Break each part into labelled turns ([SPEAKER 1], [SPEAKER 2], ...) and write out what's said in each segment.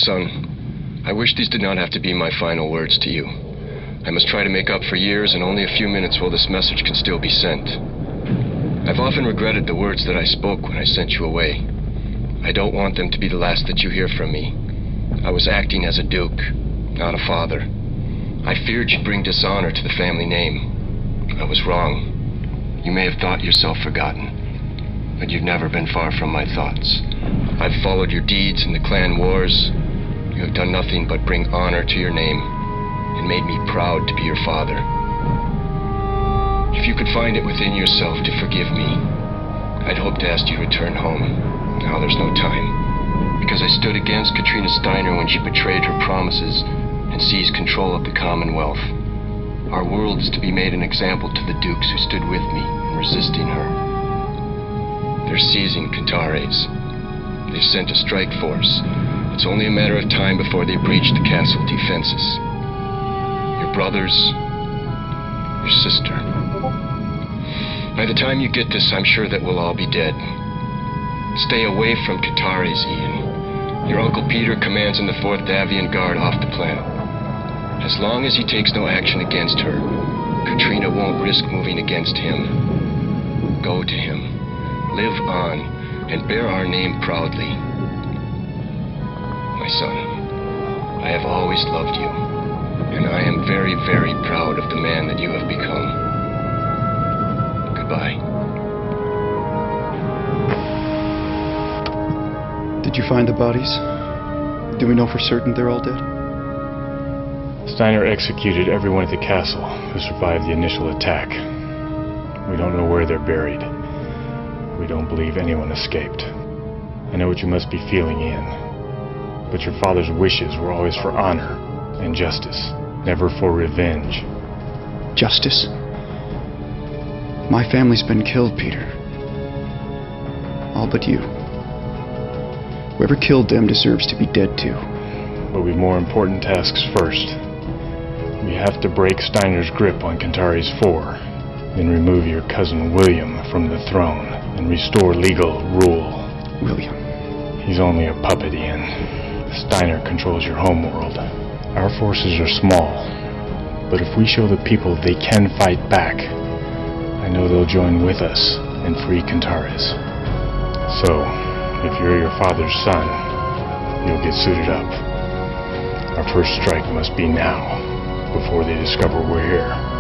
[SPEAKER 1] son, I wish these did not have to be my final words to you. I must try to make up for years and only a few minutes while this message can still be sent. I've often regretted the words that I spoke when I sent you away. I don't want them to be the last that you hear from me. I was acting as a duke, not a father. I feared you'd bring dishonor to the family name. I was wrong. You may have thought yourself forgotten, but you've never been far from my thoughts. I've followed your deeds in the clan wars. You have done nothing but bring honor to your name and made me proud to be your father. If you could find it within yourself to forgive me, I'd hope to ask you to return home. Now there's no time, because I stood against Katrina Steiner when she betrayed her promises and seized control of the Commonwealth. Our world is to be made an example to the dukes who stood with me in resisting her. They're seizing Cantares. They've sent a strike force. It's only a matter of time before they breach the castle defenses. Your brothers, your sister. By the time you get this, I'm sure that we'll all be dead. Stay away from Cantares, Ian. Your Uncle Peter commands in the 4th Davian Guard off the planet. As long as he takes no action against her, Katrina won't risk moving against him. Go to him. Live on, and bear our name proudly. My son, I have always loved you, and I am very, very proud of the man that you have become. Goodbye.
[SPEAKER 2] Did you find the bodies? Do we know for certain they're all dead?
[SPEAKER 3] Steiner executed everyone at the castle who survived the initial attack. We don't know where they're buried. We don't believe anyone escaped. I know what you must be feeling, Ian. But your father's wishes were always for honor and justice, never for revenge.
[SPEAKER 2] Justice? My family's been killed, Peter. All but you. Whoever killed them deserves to be dead too.
[SPEAKER 3] But we've more important tasks first. We have to break Steiner's grip on Cantares 4, then remove your cousin William from the throne and restore legal rule.
[SPEAKER 2] William.
[SPEAKER 3] He's only a puppet, Ian. Steiner controls your homeworld. Our forces are small, but if we show the people they can fight back, I know they'll join with us and free Cantares. So, if you're your father's son, you'll get suited up. Our first strike must be now, before they discover we're here.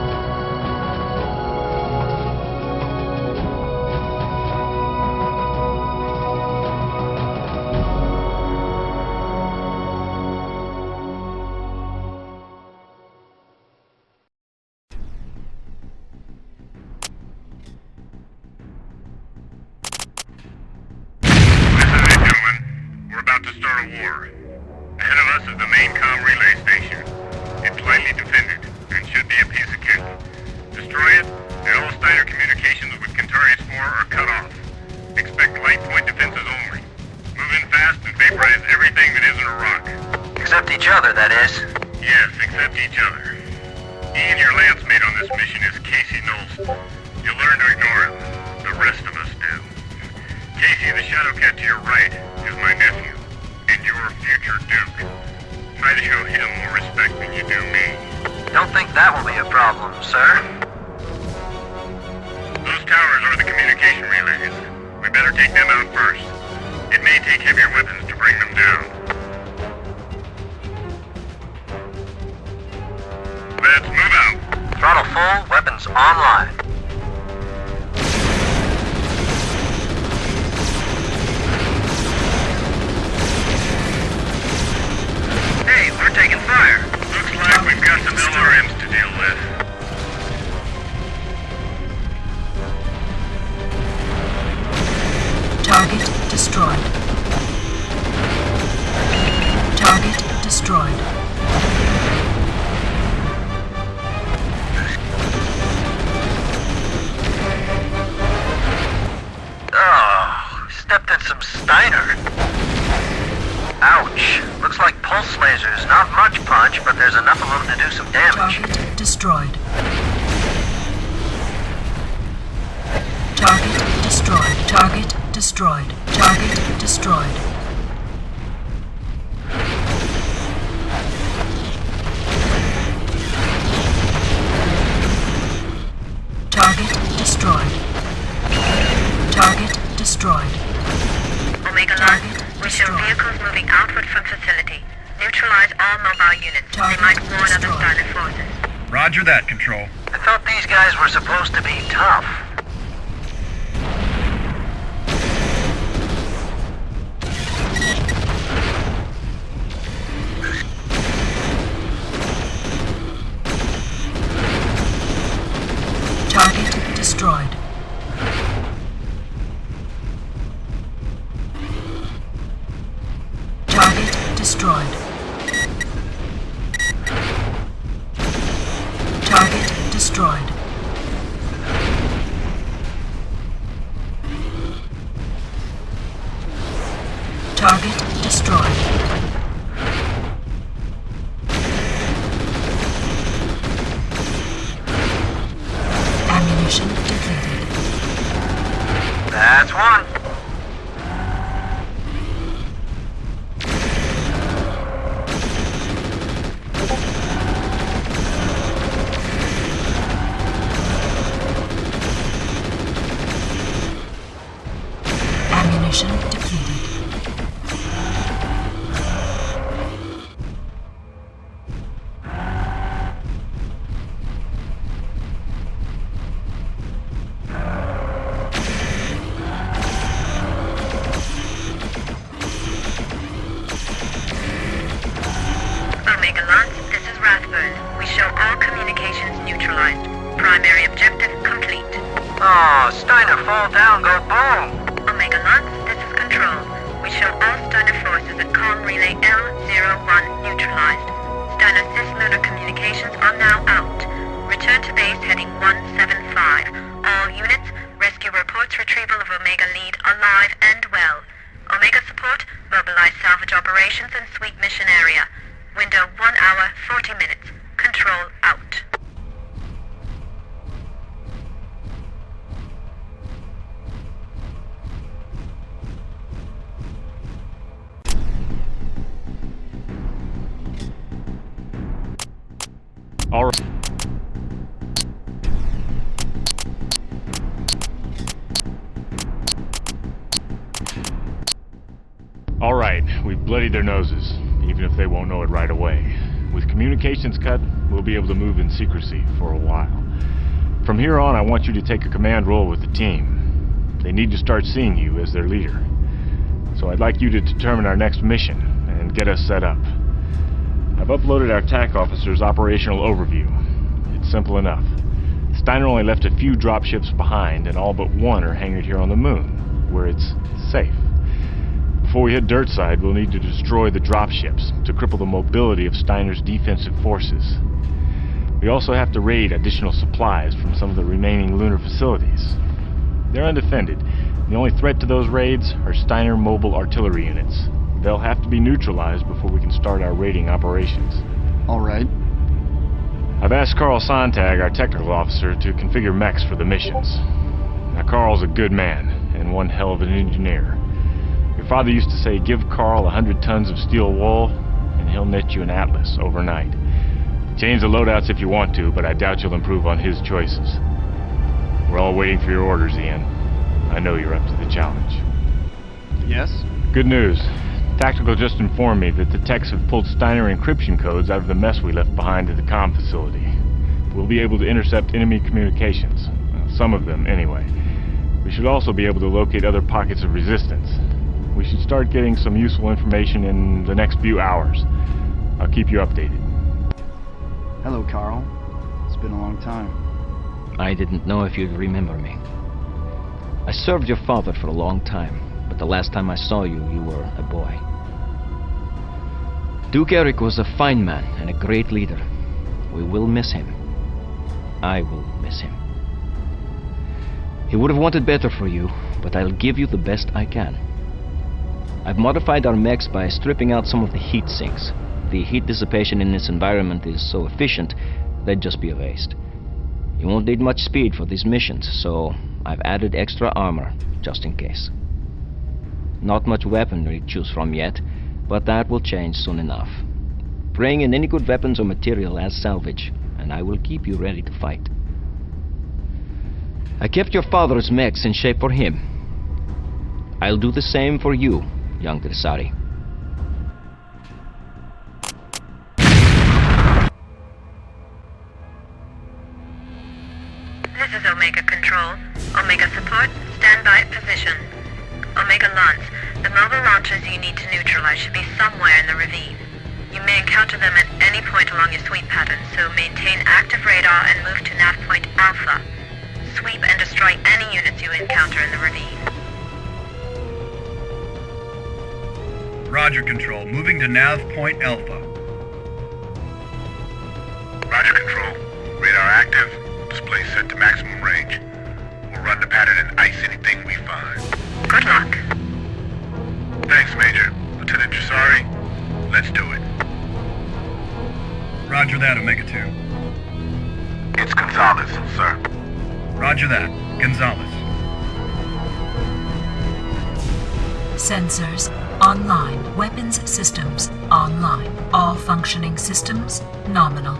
[SPEAKER 4] Roger that, Control.
[SPEAKER 5] I thought these guys were supposed to be tough.
[SPEAKER 6] Target destroyed. Target destroyed. Target destroyed. Target destroyed. Ammunition depleted.
[SPEAKER 5] That's one.
[SPEAKER 6] Ammunition depleted.
[SPEAKER 7] Omega Lance, this is Rathburn. We show all communications neutralized. Primary objective complete.
[SPEAKER 5] Oh, Steiner fall down, go boom.
[SPEAKER 7] Omega Lance, this is Control. We show all Steiner forces at comm relay L01 neutralized. Steiner cislunar communications are now out. Return to base heading 175. All units, rescue reports retrieval of Omega lead alive and well. Omega support, mobilize salvage operations and sweep mission area. Window 1 hour, 40 minutes. Control out.
[SPEAKER 3] All right. All right, we've bloodied their noses, even if they won't know it right away. With communications cut, we'll be able to move in secrecy for a while. From here on, I want you to take a command role with the team. They need to start seeing you as their leader. So I'd like you to determine our next mission and get us set up. I've uploaded our TAC officer's operational overview. It's simple enough. Steiner only left a few dropships behind, and all but one are hangared here on the moon, where it's safe. Before we hit Dirtside, we'll need to destroy the dropships to cripple the mobility of Steiner's defensive forces. We also have to raid additional supplies from some of the remaining lunar facilities. They're undefended. The only threat to those raids are Steiner mobile artillery units. They'll have to be neutralized before we can start our raiding operations.
[SPEAKER 2] All right.
[SPEAKER 3] I've asked Carl Sontag, our technical officer, to configure mechs for the missions. Now, Carl's a good man, and one hell of an engineer. Your father used to say, give Carl 100 tons of steel wool, and he'll knit you an atlas overnight. Change the loadouts if you want to, but I doubt you'll improve on his choices. We're all waiting for your orders, Ian. I know you're up to the challenge.
[SPEAKER 2] Yes?
[SPEAKER 3] Good news. Tactical just informed me that the techs have pulled Steiner encryption codes out of the mess we left behind at the comm facility. We'll be able to intercept enemy communications. Well, some of them, anyway. We should also be able to locate other pockets of resistance. We should start getting some useful information in the next few hours. I'll keep you updated.
[SPEAKER 2] Hello, Carl. It's been a long time.
[SPEAKER 8] I didn't know if you'd remember me. I served your father for a long time, but the last time I saw you, you were a boy. Duke Eric was a fine man and a great leader. We will miss him. I will miss him. He would have wanted better for you, but I'll give you the best I can. I've modified our mechs by stripping out some of the heat sinks. The heat dissipation in this environment is so efficient, they'd just be a waste. You won't need much speed for these missions, so I've added extra armor, just in case. Not much weaponry to choose from yet, but that will change soon enough. Bring in any good weapons or material as salvage, and I will keep you ready to fight. I kept your father's mechs in shape for him. I'll do the same for you, young Dressari.
[SPEAKER 7] This is Omega Control. Omega Support, stand by at position. Omega Launch, the mobile launchers you need to neutralize should be somewhere in the ravine. You may encounter them at any point along your sweep pattern, so maintain active radar and move to nav point Alpha. Sweep and destroy any units you encounter in the ravine.
[SPEAKER 4] Roger, Control. Moving to nav point Alpha.
[SPEAKER 9] Roger, Control. Radar active. Display set to maximum range. We'll run the pattern and ice anything we find.
[SPEAKER 7] Good luck.
[SPEAKER 9] Thanks, Major. Lieutenant Trisari, let's do it.
[SPEAKER 4] Roger that, Omega 2.
[SPEAKER 9] It's Gonzalez, sir.
[SPEAKER 4] Roger that, Gonzalez.
[SPEAKER 6] Sensors online. Weapons systems online. All functioning systems nominal.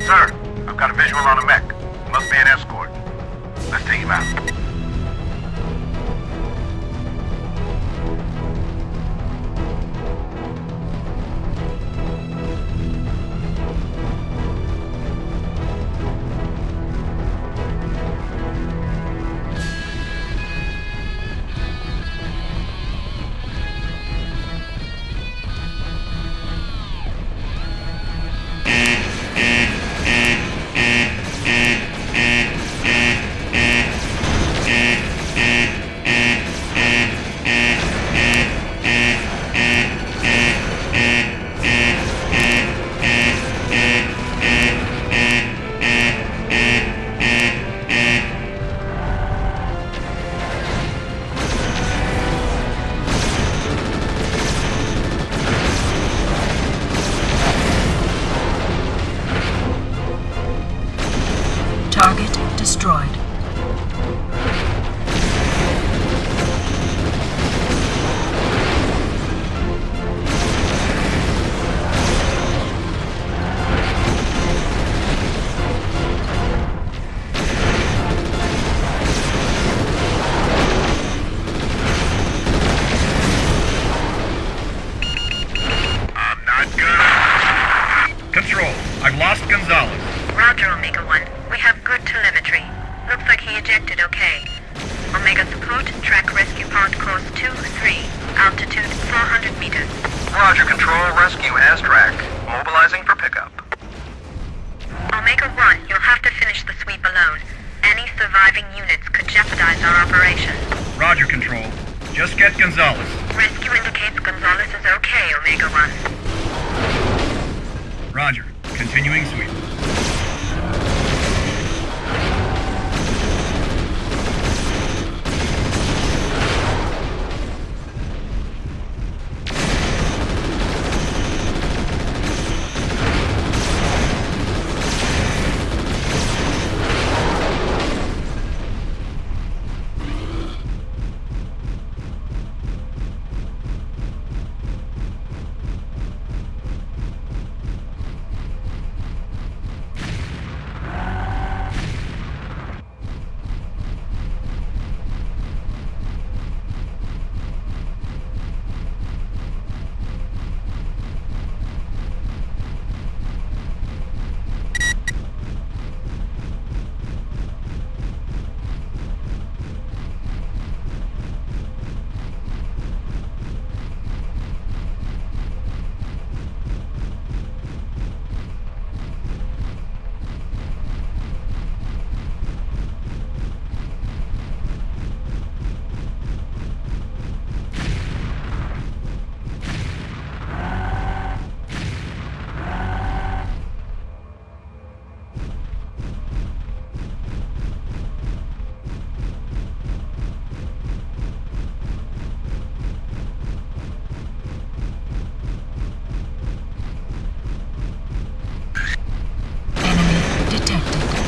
[SPEAKER 9] Sir, I've got a visual on a mech. Must be an escort. Let's take him out.
[SPEAKER 6] Target destroyed.
[SPEAKER 9] I'm not good.
[SPEAKER 4] Control, I've lost Gonzalez.
[SPEAKER 7] Roger, Omega 1. We have good telemetry. Looks like he ejected okay. Omega Support, track rescue pod course 23, altitude 400 meters.
[SPEAKER 5] Roger, Control. Rescue has track. Mobilizing for pickup.
[SPEAKER 7] Omega 1, you'll have to finish the sweep alone. Any surviving units could jeopardize our operation.
[SPEAKER 4] Roger, Control. Just get Gonzalez.
[SPEAKER 7] Rescue indicates Gonzalez is okay, Omega 1.
[SPEAKER 4] Roger. Continuing sweep.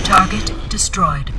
[SPEAKER 6] Target destroyed.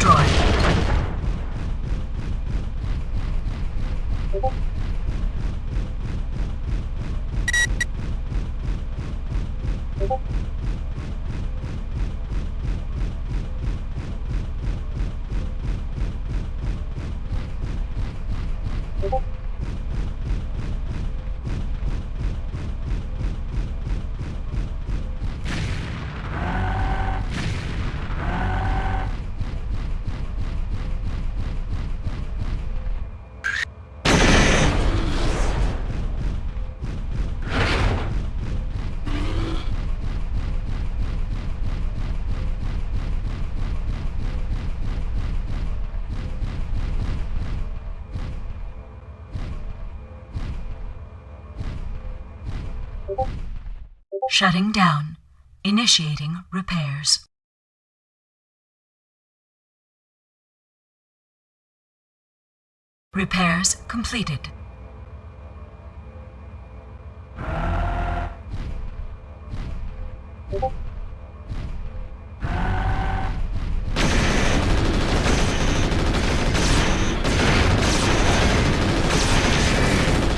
[SPEAKER 6] destroyed. Shutting down. Initiating repairs. Repairs completed.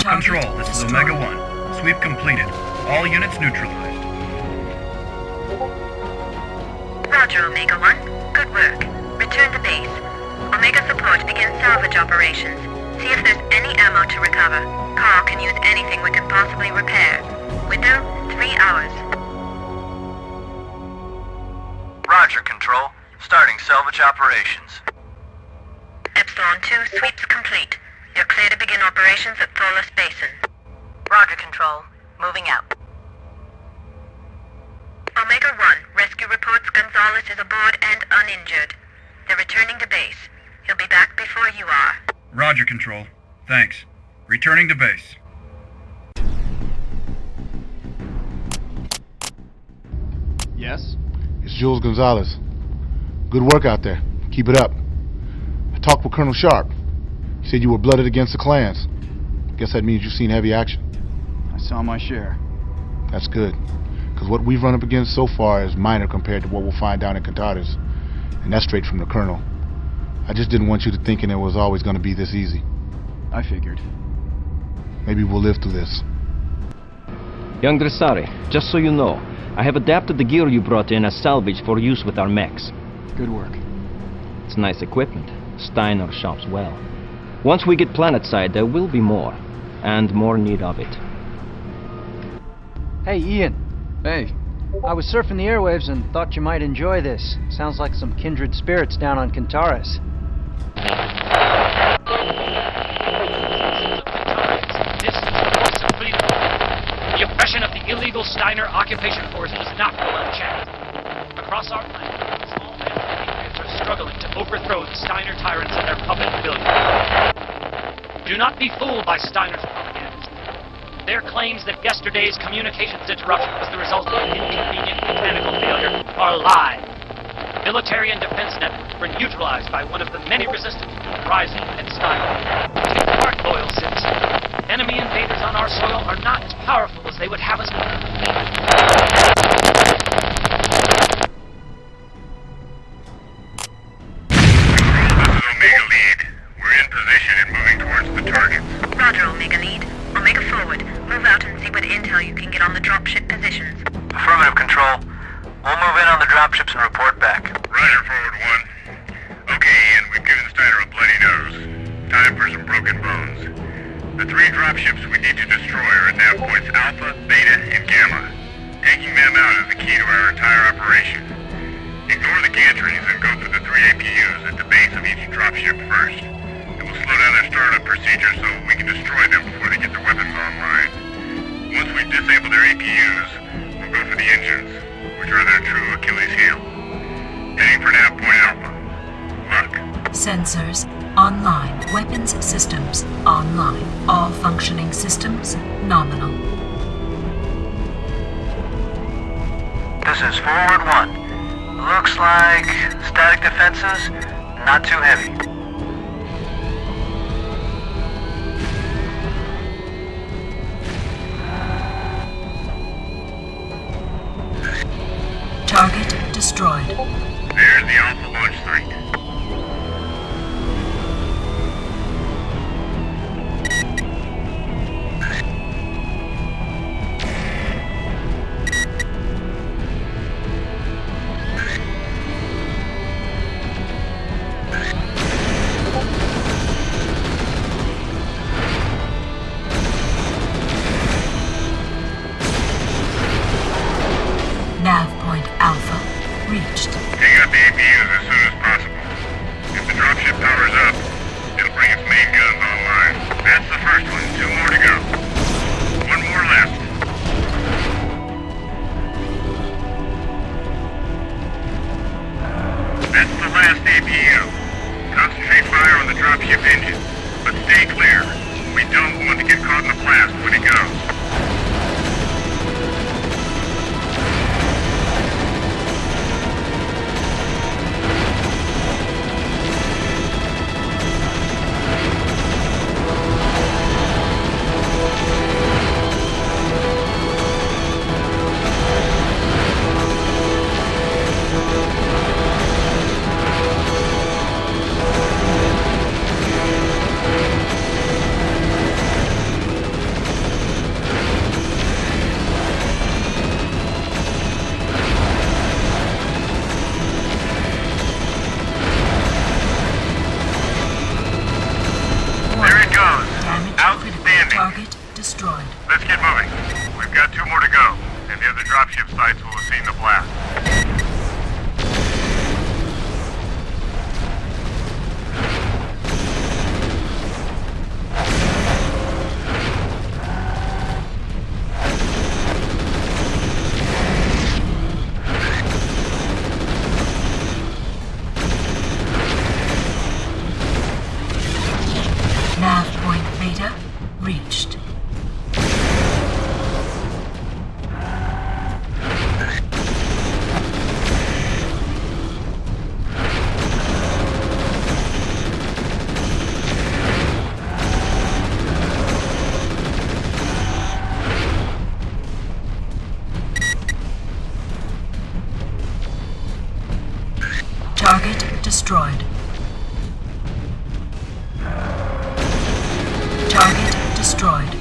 [SPEAKER 4] Control, this is Omega-1. Sweep completed. All units neutralized.
[SPEAKER 7] Roger, Omega-1. Good work. Return to base. Omega support begins salvage operations. See if there's any ammo to recover. Carl can use anything we can possibly repair. Window, 3 hours.
[SPEAKER 5] Roger, Control. Starting salvage operations.
[SPEAKER 7] Epsilon 2 sweeps complete. You're clear to begin operations at Thorless Basin.
[SPEAKER 10] Roger, Control. Moving out.
[SPEAKER 7] Omega-1, rescue reports Gonzalez is aboard and uninjured. They're returning to base. He'll be back before you are.
[SPEAKER 4] Roger, Control. Thanks. Returning to base.
[SPEAKER 2] Yes?
[SPEAKER 9] It's Jules Gonzalez. Good work out there. Keep it up. I talked with Colonel Sharp. He said you were blooded against the clans. Guess that means you've seen heavy action.
[SPEAKER 2] I saw my share.
[SPEAKER 9] That's good. Because what we've run up against so far is minor compared to what we'll find down in Cantadas. And that's straight from the Colonel. I just didn't want you to thinking it was always going to be this easy.
[SPEAKER 2] I figured.
[SPEAKER 9] Maybe we'll live through this.
[SPEAKER 8] Young Dressari, just so you know, I have adapted the gear you brought in as salvage for use with our mechs.
[SPEAKER 2] Good work.
[SPEAKER 8] It's nice equipment. Steiner shops well. Once we get planetside, there will be more. And more need of it.
[SPEAKER 11] Hey, Ian.
[SPEAKER 2] Hey.
[SPEAKER 11] I was surfing the airwaves and thought you might enjoy this. Sounds like some kindred spirits down on Cantaris.
[SPEAKER 12] This is the voice of freedom. The oppression of the illegal Steiner occupation force does not go unchecked. Across our planet, small patriots are struggling to overthrow the Steiner tyrants and their puppet billionaires. Do not be fooled by Steiner's propaganda. Their claims that yesterday's communications interruption was the result of an inconvenient mechanical failure are lies. Military and defense networks were neutralized by one of the many resistance groups rising at Steiner. Take heart, loyal citizens. Enemy invaders on our soil are not as powerful as they would have us believe.
[SPEAKER 9] Omega Lead. We're in position and moving towards the target.
[SPEAKER 7] Roger, Omega Lead. Omega forward. Move out and see what intel you can get on the dropship positions.
[SPEAKER 5] Affirmative, Control. We'll move in on the dropships and report back.
[SPEAKER 9] Roger, forward 1. Okay, Ian, we've given Steiner a bloody nose. Time for some broken bones. The 3 dropships we need to destroy are at nav points Alpha, Beta, and Gamma. Taking them out is the key to our entire operation. Ignore the gantries and go for the 3 APUs at the base of each dropship first. It will slow down their startup procedure so we can destroy them before they get their weapons online. Once we disable their APUs, we'll go for the engines, which are their true Achilles heel. Heading for nav point Alpha. Luck.
[SPEAKER 6] Sensors online. Weapons systems online. All functioning systems nominal.
[SPEAKER 5] This is forward 1. Looks like static defenses, not too heavy.
[SPEAKER 6] Target destroyed.
[SPEAKER 9] There's the Alpha launch site.
[SPEAKER 6] reached.
[SPEAKER 9] Hang up the APUs as soon as possible. If the dropship powers up, it'll bring its main guns online. That's the first one. 2 more to go. 1 more left. That's the last APU. Concentrate fire on the dropship engine, but stay clear. We don't want to get caught in the blast when it goes.
[SPEAKER 6] Target destroyed.
[SPEAKER 9] Let's get moving. We've got 2 more to go, and the other dropship sites will have seen the blast.
[SPEAKER 6] Nav point Beta reached. Target destroyed. Target destroyed.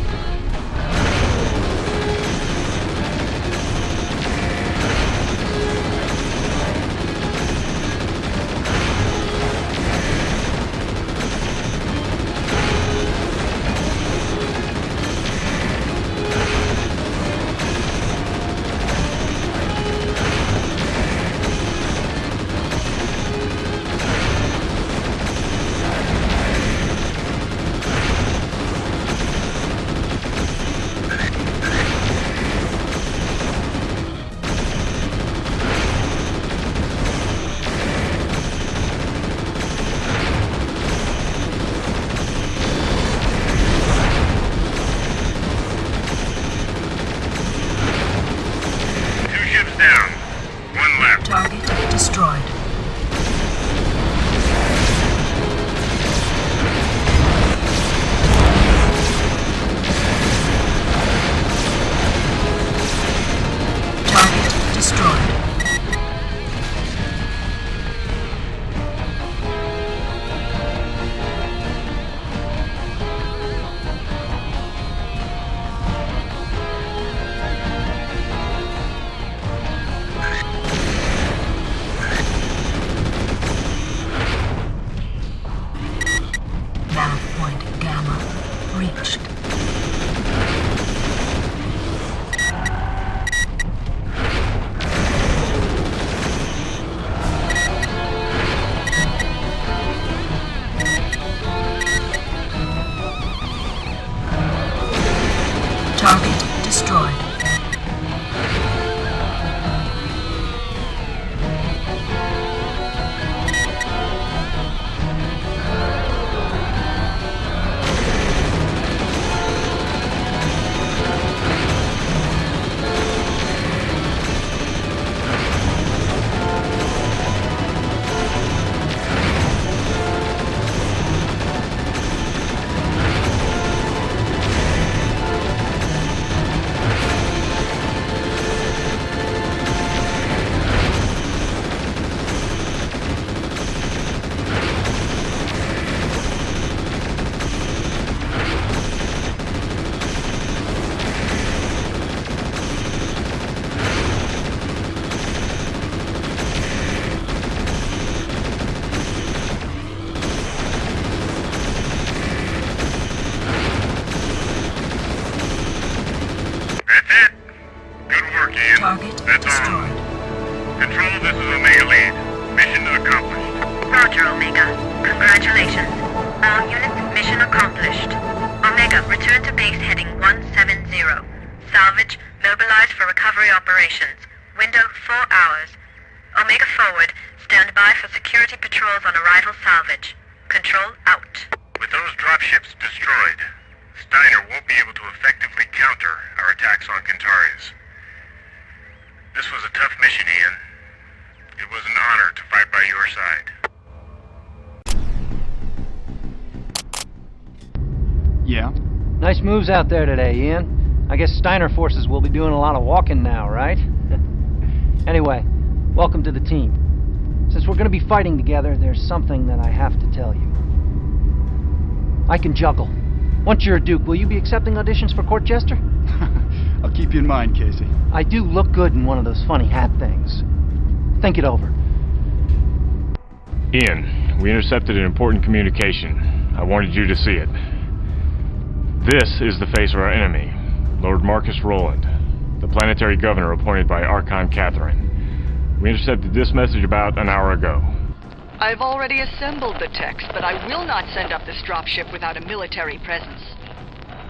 [SPEAKER 9] Down. 1 left.
[SPEAKER 6] Target destroyed. Target destroyed.
[SPEAKER 9] Control, this is Omega Lead. Mission accomplished.
[SPEAKER 7] Roger, Omega. Congratulations. All units, mission accomplished. Omega, return to base heading 170. Salvage, mobilize for recovery operations. Window 4 hours. Omega forward, stand by for security patrols on arrival salvage. Control out.
[SPEAKER 9] With those dropships destroyed, Steiner won't be able to effectively counter our attacks on Kentaris. This was a tough mission, Ian. It was an honor to fight by your side.
[SPEAKER 2] Yeah?
[SPEAKER 11] Nice moves out there today, Ian. I guess Steiner forces will be doing a lot of walking now, right? Anyway, welcome to the team. Since we're going to be fighting together, there's something that I have to tell you. I can juggle. Once you're a Duke, will you be accepting auditions for Court Jester?
[SPEAKER 2] I'll keep you in mind, Casey.
[SPEAKER 11] I do look good in one of those funny hat things. Think it over.
[SPEAKER 3] Ian, we intercepted an important communication. I wanted you to see it. This is the face of our enemy, Lord Marcus Roland, the planetary governor appointed by Archon Catherine. We intercepted this message about an hour ago.
[SPEAKER 13] I've already assembled the text, but I will not send up this dropship without a military presence.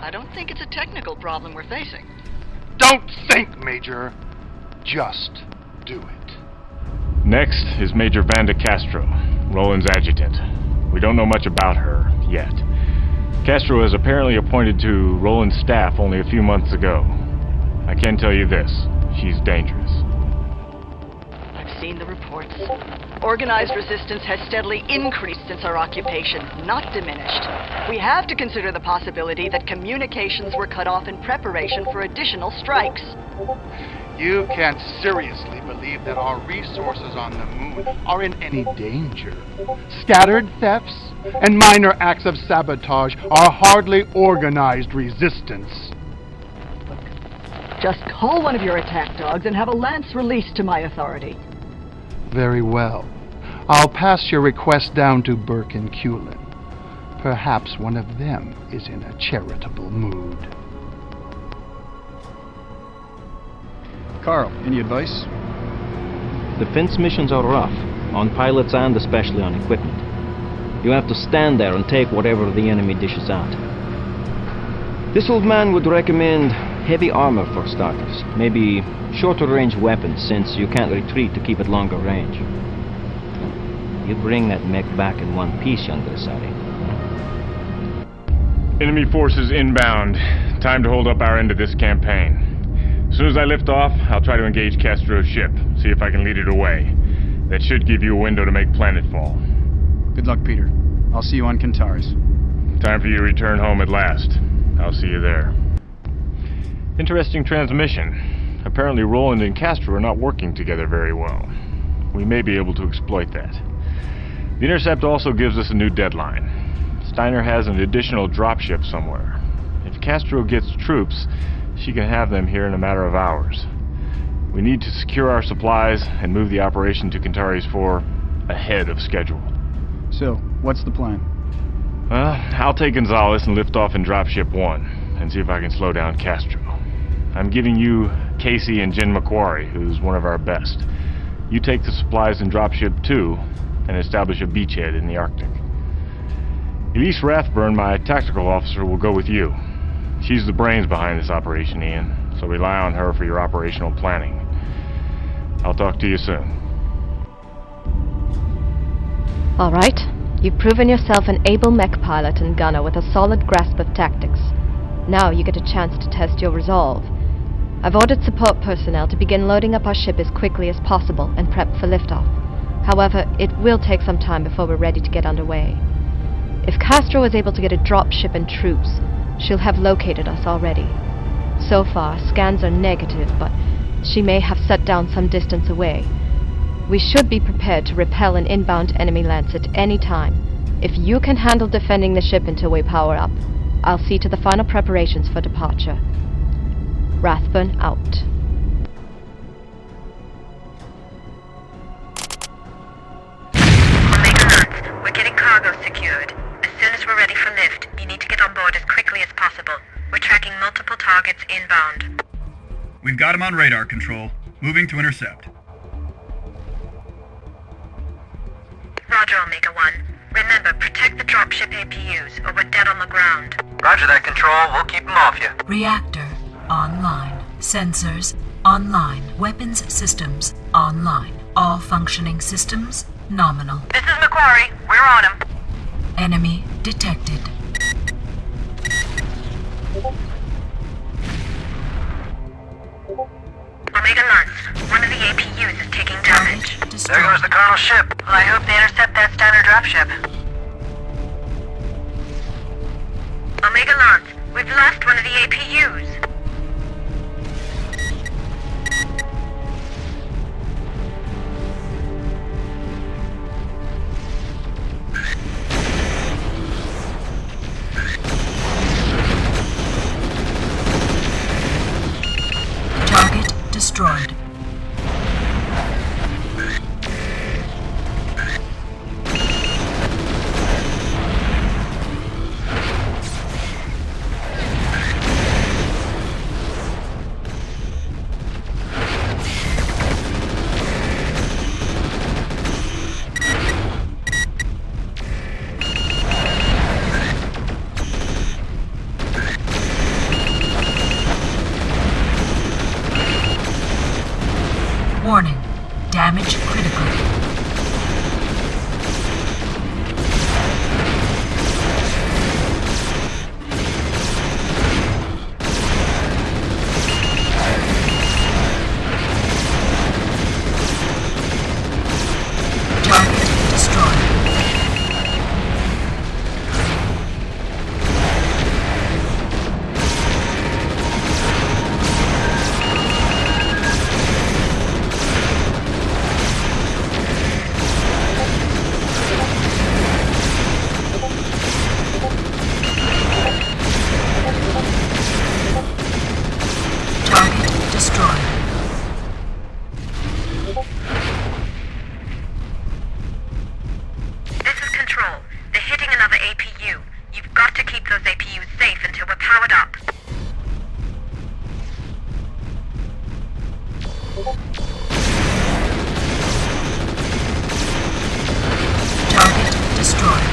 [SPEAKER 13] I don't think it's a technical problem we're facing.
[SPEAKER 14] Don't think, Major. Just do it.
[SPEAKER 3] Next is Major Vanda Castro, Roland's adjutant. We don't know much about her yet. Castro was apparently appointed to Roland's staff only a few months ago. I can tell you this, she's dangerous.
[SPEAKER 13] I've seen the reports. Organized resistance has steadily increased since our occupation, not diminished. We have to consider the possibility that communications were cut off in preparation for additional strikes.
[SPEAKER 14] You can't seriously believe that our resources on the moon are in any danger. Scattered thefts and minor acts of sabotage are hardly organized resistance.
[SPEAKER 13] Just call one of your attack dogs and have a lance released to my authority.
[SPEAKER 14] Very well. I'll pass your request down to Burke and Culin. Perhaps one of them is in a charitable mood.
[SPEAKER 2] Carl, any advice?
[SPEAKER 8] Defense missions are rough, on pilots and especially on equipment. You have to stand there and take whatever the enemy dishes out. This old man would recommend heavy armor for starters, maybe shorter range weapons since you can't retreat to keep at longer range. You bring that mech back in one piece, young Grisari.
[SPEAKER 3] Enemy forces inbound. Time to hold up our end of this campaign. As soon as I lift off, I'll try to engage Castro's ship, see if I can lead it away. That should give you a window to make planetfall.
[SPEAKER 2] Good luck, Peter. I'll see you on Kentaris.
[SPEAKER 3] Time for you to return home at last. I'll see you there. Interesting transmission. Apparently Roland and Castro are not working together very well. We may be able to exploit that. The intercept also gives us a new deadline. Steiner has an additional dropship somewhere. If Castro gets troops, she can have them here in a matter of hours. We need to secure our supplies and move the operation to Kentaris 4 ahead of schedule.
[SPEAKER 2] So, what's the plan?
[SPEAKER 3] Well, I'll take Gonzalez and lift off in dropship 1 and see if I can slow down Castro. I'm giving you Casey and Jen MechWarrior, who's one of our best. You take the supplies in dropship 2 and establish a beachhead in the Arctic. Elise Rathburn, my tactical officer, will go with you. She's the brains behind this operation, Ian, so rely on her for your operational planning. I'll talk to you soon.
[SPEAKER 15] All right. You've proven yourself an able mech pilot and gunner with a solid grasp of tactics. Now you get a chance to test your resolve. I've ordered support personnel to begin loading up our ship as quickly as possible and prep for liftoff. However, it will take some time before we're ready to get underway. If Castro is able to get a drop ship and troops, she'll have located us already. So far, scans are negative, but she may have set down some distance away. We should be prepared to repel an inbound enemy lance at any time. If you can handle defending the ship until we power up, I'll see to the final preparations for departure. Rathburn out.
[SPEAKER 7] Omega Lance, we're getting cargo secured. As soon as we're ready for lift, you need to get on board as quickly as possible. We're tracking multiple targets inbound.
[SPEAKER 4] We've got him on radar control. Moving to intercept.
[SPEAKER 7] Roger, Omega 1. Remember, protect the dropship APUs, or we're dead on the ground.
[SPEAKER 5] Roger that, Control. We'll keep them off you.
[SPEAKER 6] Reactor online. Sensors online. Weapons systems online. All functioning systems nominal.
[SPEAKER 10] This is MechWarrior. We're on him.
[SPEAKER 6] Enemy detected.
[SPEAKER 7] Omega Lance, one of the APUs is taking damage.
[SPEAKER 5] There goes the Colonel's ship.
[SPEAKER 10] Well, I hope they intercept that Steiner dropship.
[SPEAKER 7] Omega Lance, we've lost one of the APUs.
[SPEAKER 6] Target destroyed. Warning. Damage critical. Target destroyed. Target destroyed.
[SPEAKER 7] This is Control. They're hitting another APU. You've got to keep those APUs safe until we're powered up.
[SPEAKER 6] Target destroyed.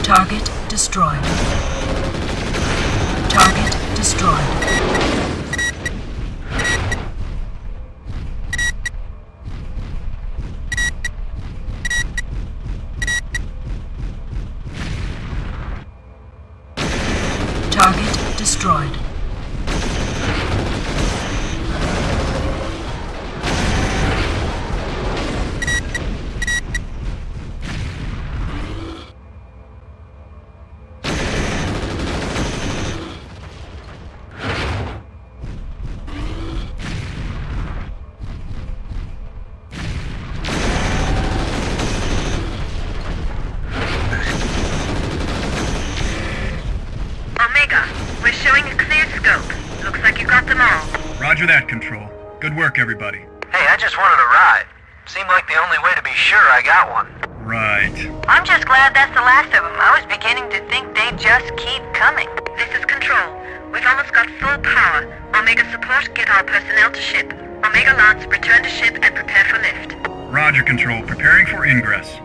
[SPEAKER 6] Target destroyed. Target destroyed. Target destroyed.
[SPEAKER 7] Omega, we're showing a clear scope. Looks like you got them all.
[SPEAKER 4] Roger that, Control. Good work, everybody.
[SPEAKER 5] Hey, I just wanted a ride. Seemed like the only way to be sure I got one.
[SPEAKER 4] Right.
[SPEAKER 10] I'm just glad that's the last of them. I was beginning to think they'd just keep coming.
[SPEAKER 7] This is Control. We've almost got full power. Omega support, get our personnel to ship. Omega Lance, return to ship and prepare for lift.
[SPEAKER 4] Roger, Control. Preparing for ingress.